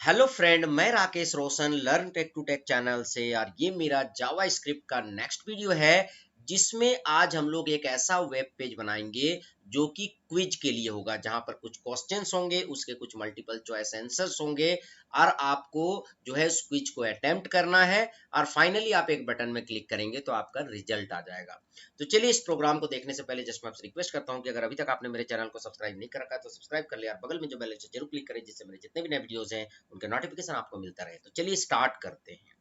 Hello friend, मैं Rakesh Roshan learn tech to tech channel से। और ये मेरा जावा स्क्रिप्ट का नेक्स्ट वीडियो है जिसमें आज हम लोग एक ऐसा वेब पेज बनाएंगे जो कि क्विज के लिए होगा, जहां पर कुछ क्वेश्चंस होंगे, उसके कुछ मल्टीपल चॉइस आंसर्स होंगे और आपको जो है उस क्विज को अटेम्प्ट करना है और फाइनली आप एक बटन में क्लिक करेंगे तो आपका रिजल्ट आ जाएगा। तो चलिए, इस प्रोग्राम को देखने से पहले जस्ट मैं आपसे रिक्वेस्ट करता हूं कि अगर अभी तक आपने मेरे चैनल को सब्सक्राइब नहीं कर रखा है तो सब्सक्राइब कर ले और बगल में जो बेल है जरूर क्लिक करें, जिससे मेरे जितने भी नए वीडियोस हैं उनके नोटिफिकेशन आपको मिलता रहे। तो चलिए स्टार्ट करते हैं।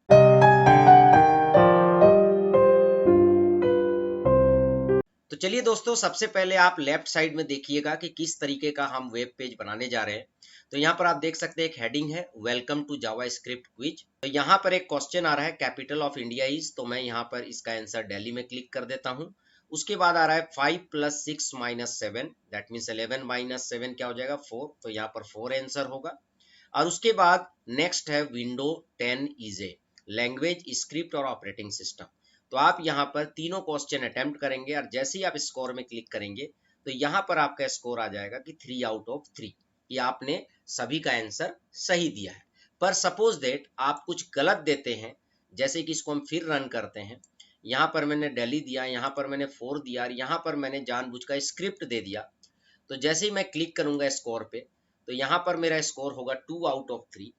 तो चलिए दोस्तों, सबसे पहले आप लेफ्ट साइड में देखिएगा कि किस तरीके का हम वेब पेज बनाने जा रहे हैं। तो यहाँ पर आप देख सकते हैं एक हेडिंग है welcome to JavaScript quiz. तो यहाँ पर एक क्वेश्चन आ रहा है कैपिटल ऑफ इंडिया इज, तो मैं यहाँ पर इसका आंसर दिल्ली में क्लिक कर देता हूँ। उसके बाद आ रहा है 5 + 6 - 7, दैट मीन्स 11 - 7 क्या हो जाएगा 4, तो यहाँ पर 4 आंसर होगा। और उसके बाद नेक्स्ट है window 10 is a language, script और ऑपरेटिंग सिस्टम। तो आप यहाँ पर तीनों क्वेश्चन अटेम्प्ट करेंगे और जैसे ही आप स्कोर में क्लिक करेंगे तो यहाँ पर आपका स्कोर आ जाएगा कि 3 आउट ऑफ 3, कि आपने सभी का आंसर सही दिया है। पर सपोज दैट आप कुछ गलत देते हैं, जैसे कि इसको हम फिर रन करते हैं। यहाँ पर मैंने दिल्ली दिया, यहाँ पर मैंने 4 दिया और यहाँ पर मैंने जानबूझकर स्क्रिप्ट दे दिया। तो जैसे ही मैं क्लिक करूंगा स्कोर पे तो यहाँ पर मेरा स्कोर होगा 2 आउट ऑफ 3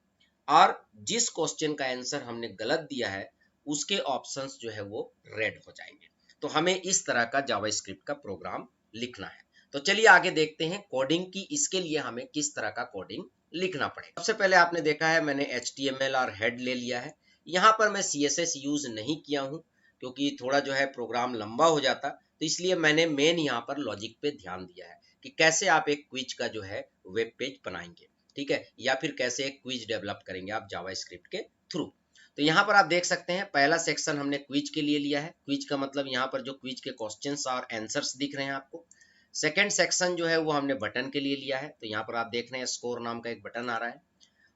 और जिस क्वेश्चन का आंसर हमने गलत दिया है उसके ऑप्शंस जो है वो रेड हो जाएंगे। तो हमें इस तरह का जावास्क्रिप्ट का प्रोग्राम लिखना है। तो चलिए आगे देखते हैं कोडिंग की। इसके लिए हमें किस तरह का कोडिंग लिखना पड़ेगा। सबसे पहले आपने देखा है मैंने HTML और हेड ले लिया है। यहाँ पर मैं CSS यूज नहीं किया हूँ क्योंकि थोड़ा जो है प्रोग्राम लंबा हो जाता, तो इसलिए मैंने मेन यहाँ पर लॉजिक पे ध्यान दिया है कि कैसे आप एक क्विज का जो है वेब पेज बनाएंगे, ठीक है, या फिर कैसे एक क्विज डेवलप करेंगे आप जावास्क्रिप्ट के थ्रू। तो यहाँ पर आप देख सकते हैं पहला सेक्शन हमने क्विज के लिए लिया है। क्विज का मतलब यहाँ पर जो क्विज के क्वेश्चंस और आंसर्स दिख रहे हैं आपको। सेकंड सेक्शन जो है वो हमने बटन के लिए लिया है, तो यहाँ पर आप देख रहे हैं स्कोर नाम का एक बटन आ रहा है।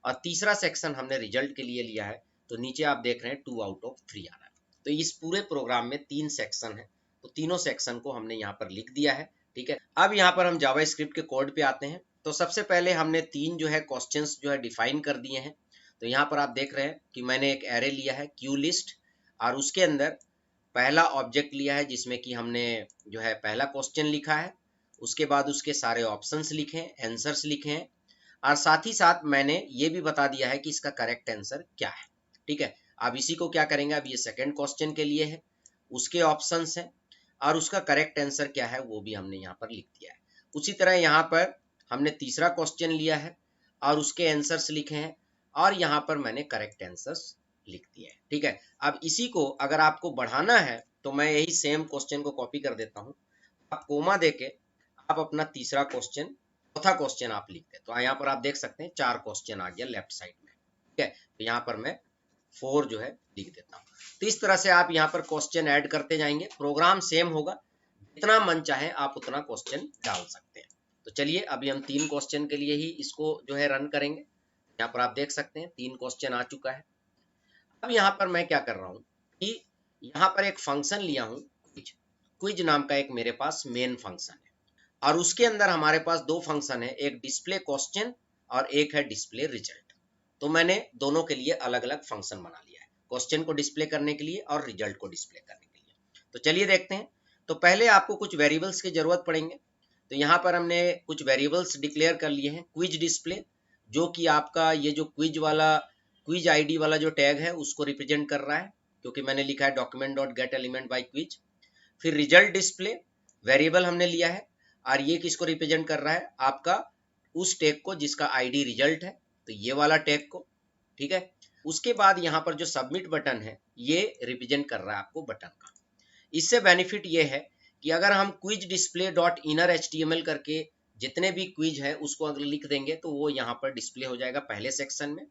और तीसरा सेक्शन हमने रिजल्ट के लिए लिया है, तो नीचे आप देख रहे हैं 2 आउट ऑफ 3 आ रहा है। तो इस पूरे प्रोग्राम में 3 सेक्शन है, तो तीनों सेक्शन को हमने यहाँ पर लिख दिया है, ठीक है। अब यहाँ पर हम जावास्क्रिप्ट के कोड पे आते हैं। तो सबसे पहले हमने 3 जो है क्वेश्चंस जो है डिफाइन कर दिए हैं। तो यहाँ पर आप देख रहे हैं कि मैंने एक एरे लिया है क्यू लिस्ट और उसके अंदर पहला ऑब्जेक्ट लिया है जिसमें कि हमने जो है पहला क्वेश्चन लिखा है। उसके बाद उसके सारे ऑप्शंस लिखे हैं, आंसर्स लिखे हैं और साथ ही साथ मैंने ये भी बता दिया है कि इसका करेक्ट आंसर क्या है, ठीक है। अब इसी को क्या करेंगे, अब ये सेकंड क्वेश्चन के लिए है, उसके ऑप्शंस हैं और उसका करेक्ट आंसर क्या है वो भी हमने यहाँ पर लिख दिया है। उसी तरह यहाँ पर हमने तीसरा क्वेश्चन लिया है और उसके आंसर्स लिखे हैं और यहाँ पर मैंने करेक्ट आंसर्स लिख दिए हैं, ठीक है। अब इसी को अगर आपको बढ़ाना है तो मैं यही सेम क्वेश्चन को कॉपी कर देता हूँ। आप कोमा देके आप अपना तीसरा क्वेश्चन, चौथा क्वेश्चन आप लिखते हैं। तो यहाँ पर आप देख सकते हैं 4 क्वेश्चन आ गया लेफ्ट साइड में, ठीक है। तो यहाँ पर मैं 4 जो है लिख देता हूँ। तो इस तरह से आप यहाँ पर क्वेश्चन ऐड करते जाएंगे, प्रोग्राम सेम होगा, जितना मन चाहे आप उतना क्वेश्चन डाल सकते हैं। तो चलिए अभी हम 3 क्वेश्चन के लिए ही इसको जो है रन करेंगे। यहाँ पर आप देख सकते हैं 3 क्वेश्चन आ चुका है। अब यहाँ पर मैं क्या कर रहा हूँ कि यहाँ पर एक फंक्शन लिया हूँ क्विज। क्विज नाम का एक मेरे पास मेन फंक्शन है और उसके अंदर हमारे पास 2 फंक्शन है, एक डिस्प्ले क्वेश्चन और एक है डिस्प्ले रिजल्ट। तो मैंने दोनों के लिए अलग अलग फंक्शन बना लिया है, क्वेश्चन को डिस्प्ले करने के लिए और रिजल्ट को डिस्प्ले करने के लिए। तो चलिए देखते हैं। तो पहले आपको कुछ वेरिएबल्स की जरूरत पड़ेंगे। तो यहाँ पर हमने कुछ वेरिएबल्स डिक्लेयर कर लिए हैं। क्विज डिस्प्ले जो कि आपका ये जो क्विज वाला क्विज आईडी वाला जो टैग है उसको रिप्रेजेंट कर रहा है, क्योंकि मैंने लिखा है document dot gate element by quiz. फिर रिजल्ट डिस्प्ले वेरिएबल हमने लिया है और ये किसको रिप्रेजेंट कर रहा है, आपका उस टैग को जिसका आईडी रिजल्ट है, तो ये वाला टैग को, ठीक है। उसके बाद यहाँ पर जो सबमिट बटन है ये रिप्रेजेंट कर रहा है आपको बटन का। इससे बेनिफिट ये है कि अगर हम quiz display dot inner HTML करके जितने भी क्विज है उसको अगर लिख देंगे तो वो यहाँ पर डिस्प्ले हो जाएगा पहले सेक्शन में।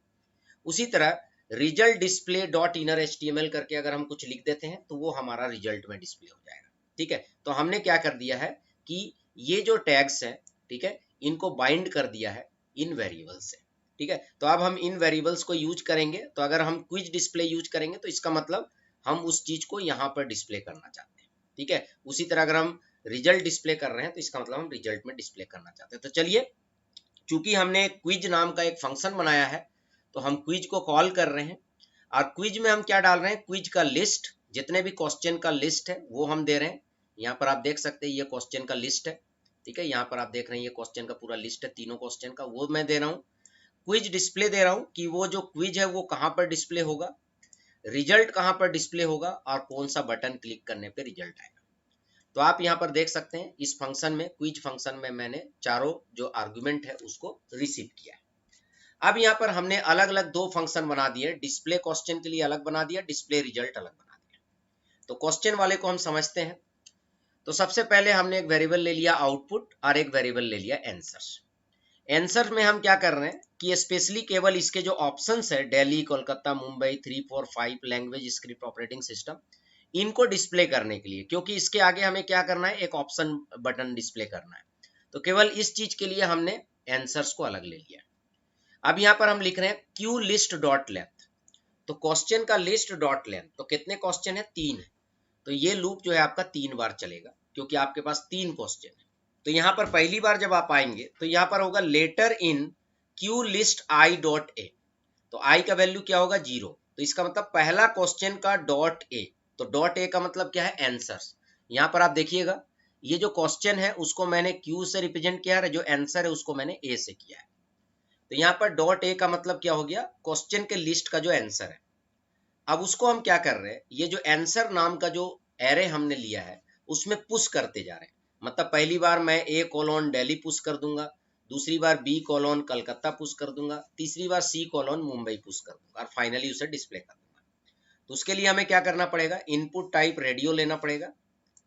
उसी तरह result display dot inner HTML करके अगर हम कुछ लिख देते हैं तो वो हमारा रिजल्ट में डिस्प्ले हो जाएगा, ठीक है। तो हमने क्या कर दिया है कि ये जो टैग्स हैं, ठीक है, इनको बाइंड कर दिया है इन वेरिएबल्स से, ठीक है। तो अब हम इन वेरिएबल्स को यूज करेंगे। तो अगर हम क्विज डिस्प्ले यूज करेंगे तो इसका मतलब हम उस चीज को यहाँ पर डिस्प्ले करना चाहते हैं, ठीक है। उसी तरह अगर हम रिजल्ट डिस्प्ले कर रहे हैं तो इसका मतलब हम रिजल्ट में डिस्प्ले करना चाहते हैं। तो चलिए, चूंकि हमने क्विज नाम का एक फंक्शन बनाया है तो हम क्विज को कॉल कर रहे हैं और क्विज में हम क्या डाल रहे हैं, क्विज का लिस्ट, जितने भी क्वेश्चन का लिस्ट है वो हम दे रहे हैं। यहाँ पर आप देख सकते हैं ये क्वेश्चन का लिस्ट है, ठीक है। यहाँ पर आप देख रहे हैं ये क्वेश्चन का पूरा लिस्ट है, तीनों क्वेश्चन का, वो मैं दे रहा हूँ। क्विज डिस्प्ले दे रहा हूँ कि वो जो क्विज है वो कहाँ पर डिस्प्ले होगा, रिजल्ट कहाँ पर डिस्प्ले होगा और कौन सा बटन क्लिक करने पे रिजल्ट आएगा। तो आप यहाँ पर देख सकते हैं इस फंक्शन में, क्विज फंक्शन में मैंने चारों जो आर्गुमेंट है उसको रिसीव किया है। अब यहाँ पर हमने अलग अलग दो फंक्शन बना दिए, डिस्प्ले क्वेश्चन के लिए अलग बना दिया, डिस्प्ले रिजल्ट अलग बना दिया। तो क्वेश्चन वाले को हम समझते हैं। तो सबसे पहले हमने एक वेरिएबल ले लिया आउटपुट और एक वेरिएबल ले लिया आंसर्स। आंसर में हम क्या कर रहे हैं कि स्पेशली केवल इसके जो ऑप्शंस है, Delhi, Kolkata, Mumbai, 3, 4, 5 language, script, operating system, इनको डिस्प्ले करने के लिए, क्योंकि इसके आगे हमें क्या करना है, एक ऑप्शन बटन डिस्प्ले करना है। तो केवल इस चीज के लिए हमने आंसर्स को अलग ले लिया। अब यहाँ पर हम लिख रहे हैं क्यू लिस्ट डॉट लेंथ। तो क्वेश्चन का लिस्ट डॉट लेंथ, तो कितने क्वेश्चन है, 3 है। तो ये लूप जो है आपका 3 बार चलेगा क्योंकि आपके पास 3 क्वेश्चन है। तो यहाँ पर पहली बार जब आप आएंगे तो यहाँ पर होगा letter in Q list I dot A. तो आई का वैल्यू क्या होगा, 0। तो इसका मतलब पहला क्वेश्चन का डॉट ए। तो डॉट ए का मतलब क्या है, आंसर्स। यहाँ पर आप देखिएगा ये जो क्वेश्चन है उसको मैंने क्यू से रिप्रेजेंट किया है, जो आंसर है उसको मैंने ए से किया है। तो यहाँ पर डॉट ए का मतलब क्या हो गया, क्वेश्चन के लिस्ट का जो आंसर है। अब उसको हम क्या कर रहे हैं, ये जो आंसर नाम का जो एरे हमने लिया है उसमें पुश करते जा रहे हैं। मतलब पहली बार मैं ए कोलोन दिल्ली पुश कर दूंगा, दूसरी बार बी कोलोन कलकत्ता पुश कर दूंगा, तीसरी बार सी कोलोन मुंबई पुश कर दूंगा और फाइनली उसे डिस्प्ले कर दूंगा। तो उसके लिए हमें क्या करना पड़ेगा, इनपुट टाइप रेडियो लेना पड़ेगा,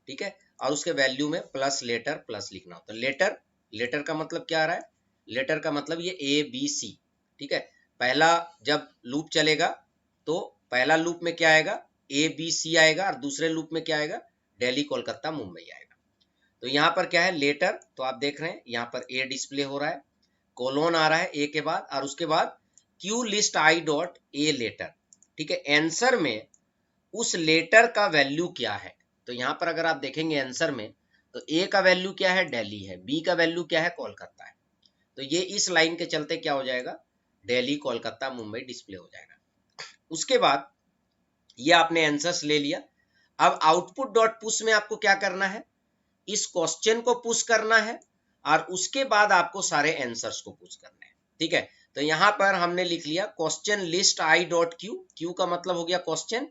ठीक है। और उसके वैल्यू में प्लस लेटर प्लस लिखना होता है। लेटर, लेटर का मतलब क्या आ रहा है, लेटर का मतलब ये ए बी सी, ठीक है। पहला जब लूप चलेगा तो पहला लूप में क्या आएगा, ए बी सी आएगा, और दूसरे लूप में क्या आएगा, दिल्ली, कोलकाता, मुंबई आएगा। तो यहाँ पर क्या है, लेटर। तो आप देख रहे हैं यहाँ पर ए डिस्प्ले हो रहा है, कोलोन आ रहा है ए के बाद, और उसके बाद Q list I dot A letter, ठीक है। आंसर में उस लेटर का वैल्यू क्या है। तो यहाँ पर अगर आप देखेंगे आंसर में, तो ए का वैल्यू क्या है, दिल्ली है, बी का वैल्यू क्या है, कोलकाता है। तो ये इस लाइन के चलते क्या हो जाएगा, दिल्ली, कोलकाता, मुंबई डिस्प्ले हो जाएगा। उसके बाद ये आपने आंसर्स ले लिया। अब आउटपुट डॉट पुश में आपको क्या करना है, इस क्वेश्चन को पुश करना है और उसके बाद आपको सारे आंसर्स को पुश करना है, ठीक है। तो यहाँ पर हमने लिख लिया question list I dot Q, Q का मतलब हो गया क्वेश्चन,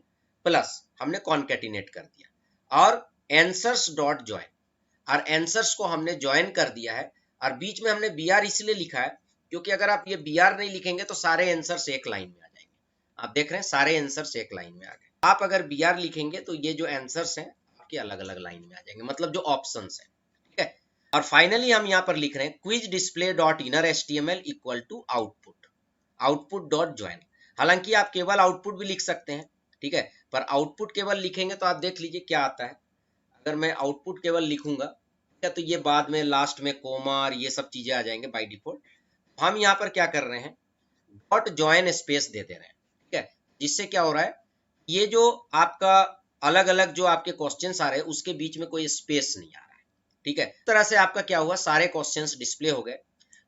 प्लस हमने कॉन्केटिनेट कर दिया, और आंसर्स डॉट ज्वाइन, और आंसर्स को हमने ज्वाइन कर दिया है। और बीच में हमने बी आर इसलिए लिखा है क्योंकि अगर आप ये बी आर नहीं लिखेंगे तो सारे आंसर्स एक लाइन में आ जाएंगे। आप देख रहे हैं सारे आंसर्स एक लाइन में आ गए। आप अगर बी आर लिखेंगे तो ये जो आंसर्स हैं आपके अलग अलग लाइन में आ जाएंगे, मतलब जो ऑप्शंस हैं, ठीक है। और फाइनली हम यहाँ पर लिख रहे हैं quiz display dot inner HTML equal to output, output dot join. हालांकि आप केवल आउटपुट भी लिख सकते हैं, ठीक है, पर आउटपुट केवल लिखेंगे तो आप देख लीजिए क्या आता है। अगर मैं आउटपुट केवल लिखूंगा तो ये बाद में लास्ट में कोमा और ये सब चीजें आ जाएंगे बाय डिफॉल्ट। हम यहाँ पर क्या कर रहे हैं, डॉट ज्वाइन स्पेस दे दे रहे हैं, ठीक है। जिससे क्या हो रहा है, ये जो आपका अलग अलग जो आपके क्वेश्चंस आ रहे हैं उसके बीच में कोई स्पेस नहीं आ रहा है, ठीक है। इस तरह से आपका क्या हुआ, सारे क्वेश्चंस डिस्प्ले हो गए।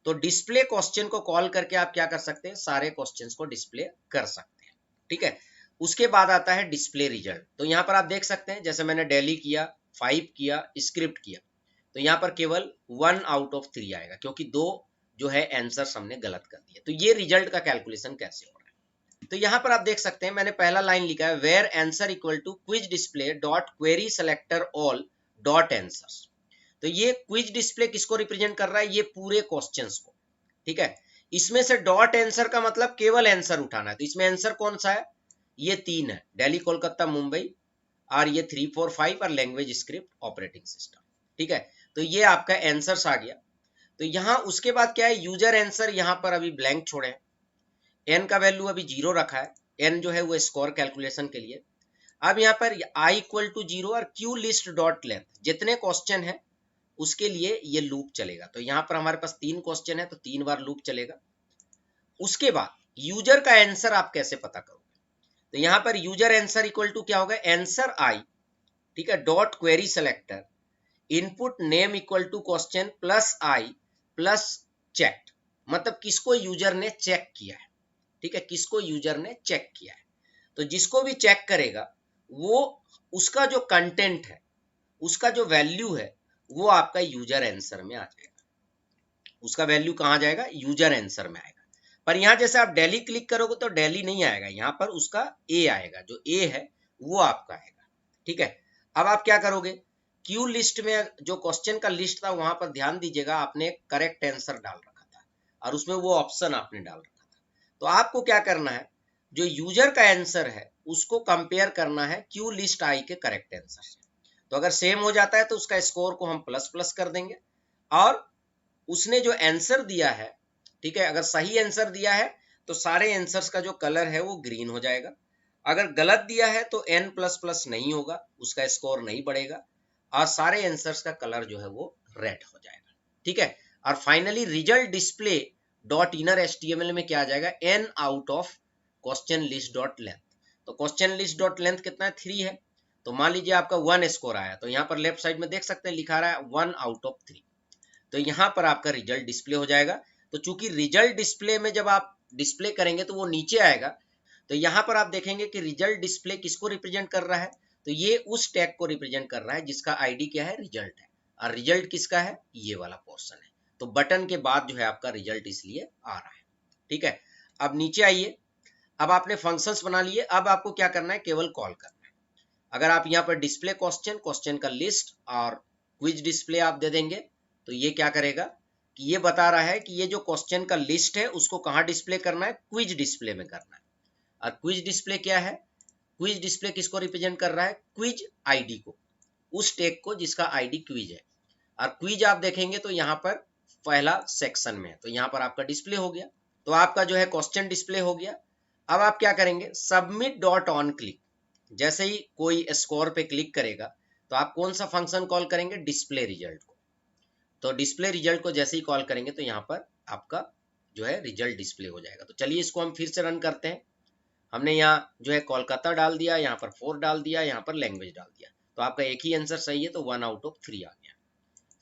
तो डिस्प्ले क्वेश्चन को कॉल करके आप क्या कर सकते हैं, सारे क्वेश्चंस को डिस्प्ले कर सकते हैं, ठीक है। उसके बाद आता है डिस्प्ले रिजल्ट। तो यहाँ पर आप देख सकते हैं जैसे मैंने दिल्ली किया, 5 किया, स्क्रिप्ट किया, तो यहाँ पर केवल 1 आउट ऑफ 3 आएगा क्योंकि 2 जो है आंसर्स हमने गलत कर दिए। तो ये रिजल्ट का कैलकुलेशन कैसे हो रहा है, तो यहाँ पर आप देख सकते हैं मैंने पहला लाइन लिखा है where answer equal to quiz display dot query selector all dot answers. तो ये क्विज डिस्प्ले किसको रिप्रेजेंट कर रहा है, ये पूरे क्वेश्चंस को, ठीक है। इसमें से डॉट आंसर का मतलब केवल आंसर उठाना है। तो इसमें आंसर कौन सा है, ये 3 है, दिल्ली, कोलकाता, मुंबई, और ये 3, 4, 5 और लैंग्वेज, स्क्रिप्ट, ऑपरेटिंग सिस्टम, ठीक है। तो ये आपका आंसर्स आ गया। तो यहाँ उसके बाद क्या है, यूजर आंसर यहाँ पर अभी ब्लैंक छोड़े हैं, एन का वैल्यू अभी 0 रखा है, एन जो है वो स्कोर कैलकुलेशन के लिए। अब यहाँ पर आई इक्वल टू 0 और क्यू लिस्ट डॉट लेंथ, जितने क्वेश्चन है उसके लिए ये लूप चलेगा। तो यहाँ पर हमारे पास 3 क्वेश्चन है तो 3 बार लूप चलेगा। उसके बाद यूजर का आंसर आप कैसे पता करोगे, तो यहाँ पर यूजर आंसर इक्वल टू क्या होगा, आंसर आई, ठीक है, dot query selector input name equal to question plus I plus check, मतलब किसको यूजर ने चेक किया है, ठीक है, किसको यूजर ने चेक किया है। तो जिसको भी चेक करेगा वो उसका जो कंटेंट है, उसका जो वैल्यू है वो आपका यूजर आंसर में आ जाएगा। उसका वैल्यू कहाँ जाएगा, यूजर आंसर में आएगा। पर यहाँ जैसे आप डेली क्लिक करोगे तो डेली नहीं आएगा, यहाँ पर उसका ए आएगा, जो ए है वो आपका आएगा। ठीक है, अब आप क्या करोगे, क्यू लिस्ट में जो क्वेश्चन का लिस्ट था वहां पर ध्यान दीजिएगा, आपने करेक्ट आंसर डाल रखा था और उसमें वो ऑप्शन आपने डाल रखा था। तो आपको क्या करना है, जो यूजर का आंसर है उसको कंपेयर करना है क्यू लिस्ट आई के करेक्ट आंसर से। तो अगर सेम हो जाता है तो उसका स्कोर को हम प्लस प्लस कर देंगे, और उसने जो आंसर दिया है, ठीक है, अगर सही आंसर दिया है तो सारे आंसर्स का जो कलर है वो ग्रीन हो जाएगा। अगर गलत दिया है तो n प्लस प्लस नहीं होगा, उसका स्कोर नहीं बढ़ेगा, और सारे आंसर्स का कलर जो है वो रेड हो जाएगा। ठीक है, और finally result display dot inner HTML में क्या आ जाएगा, n out of question list dot length. तो क्वेश्चन लिस्ट डॉट लेंथ कितना है, 3 है। तो मान लीजिए आपका 1 स्कोर आया, तो यहाँ पर लेफ्ट साइड में देख सकते हैं लिखा रहा है 1 आउट ऑफ 3। तो यहाँ पर आपका रिजल्ट डिस्प्ले हो जाएगा। तो चूंकि रिजल्ट डिस्प्ले में जब आप डिस्प्ले करेंगे तो वो नीचे आएगा, तो यहाँ पर आप देखेंगे कि रिजल्ट डिस्प्ले किसको रिप्रेजेंट कर रहा है, तो ये उस टैग को रिप्रेजेंट कर रहा है जिसका आईडी क्या है, रिजल्ट है, और रिजल्ट किसका है, ये वाला पोर्शन है। तो बटन के बाद जो है आपका रिजल्ट इसलिए आ रहा है। ठीक है, अब नीचे आइए, अब आपने फंक्शंस बना लिए, अब आपको क्या करना है, केवल कॉल करना है। अगर आप यहाँ पर डिस्प्ले क्वेश्चन, क्वेश्चन का लिस्ट और क्विज डिस्प्ले आप दे देंगे तो ये क्या करेगा कि ये बता रहा है कि ये जो क्वेश्चन का लिस्ट है उसको कहाँ डिस्प्ले करना है, क्विज डिस्प्ले में करना है। और क्विज डिस्प्ले क्या है, क्विज डिस्प्ले किसको रिप्रेजेंट कर रहा है, क्विज आईडी को, उस टैग को जिसका आईडी क्विज है। और क्विज आप देखेंगे तो यहाँ पर पहला सेक्शन में है, तो यहाँ पर आपका डिस्प्ले हो गया। तो आपका जो है क्वेश्चन डिस्प्ले हो गया। अब आप क्या करेंगे, सबमिट डॉट ऑन क्लिक, जैसे ही कोई स्कोर पे क्लिक करेगा तो आप कौन सा फंक्शन कॉल करेंगे, डिस्प्ले रिजल्ट को। तो डिस्प्ले रिजल्ट को जैसे ही कॉल करेंगे तो यहाँ पर आपका जो है रिजल्ट डिस्प्ले हो जाएगा। तो चलिए इसको हम फिर से रन करते हैं। हमने यहाँ जो है कोलकाता डाल दिया, यहाँ पर 4 डाल दिया, यहाँ पर लैंग्वेज डाल दिया, तो आपका एक ही आंसर सही है, तो 1 आउट ऑफ 3 आ गया।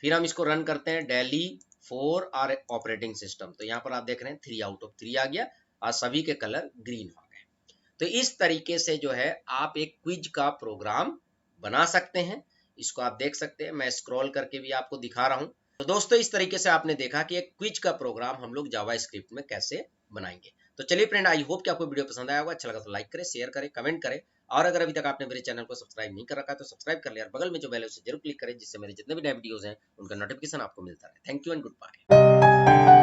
फिर हम इसको रन करते हैं, दिल्ली 4 और ऑपरेटिंग सिस्टम, तो यहाँ पर आप देख रहे हैं 3 आउट ऑफ 3 आ गया और सभी के कलर ग्रीन हो गए। तो इस तरीके से जो है आप एक क्विज का प्रोग्राम बना सकते हैं। इसको आप देख सकते हैं, मैं स्क्रॉल करके भी आपको दिखा रहा हूँ। तो दोस्तों इस तरीके से आपने देखा कि एक क्विज का प्रोग्राम हम लोग जावा स्क्रिप्ट में कैसे बनाएंगे। तो चलिए फ्रेंड, आई होप कि आपको वीडियो पसंद आया होगा। अच्छा लगा तो लाइक करें, शेयर करें, कमेंट करें, और अगर अभी तक आपने मेरे चैनल को सब्सक्राइब नहीं कर रखा है तो सब्सक्राइब कर लिया और बगल में जो बेल है उसे जरूर क्लिक करें, जिससे मेरे जितने भी नए वीडियोस हैं उनका नोटिफिकेशन आपको मिलता रहे। Thank you and good bye.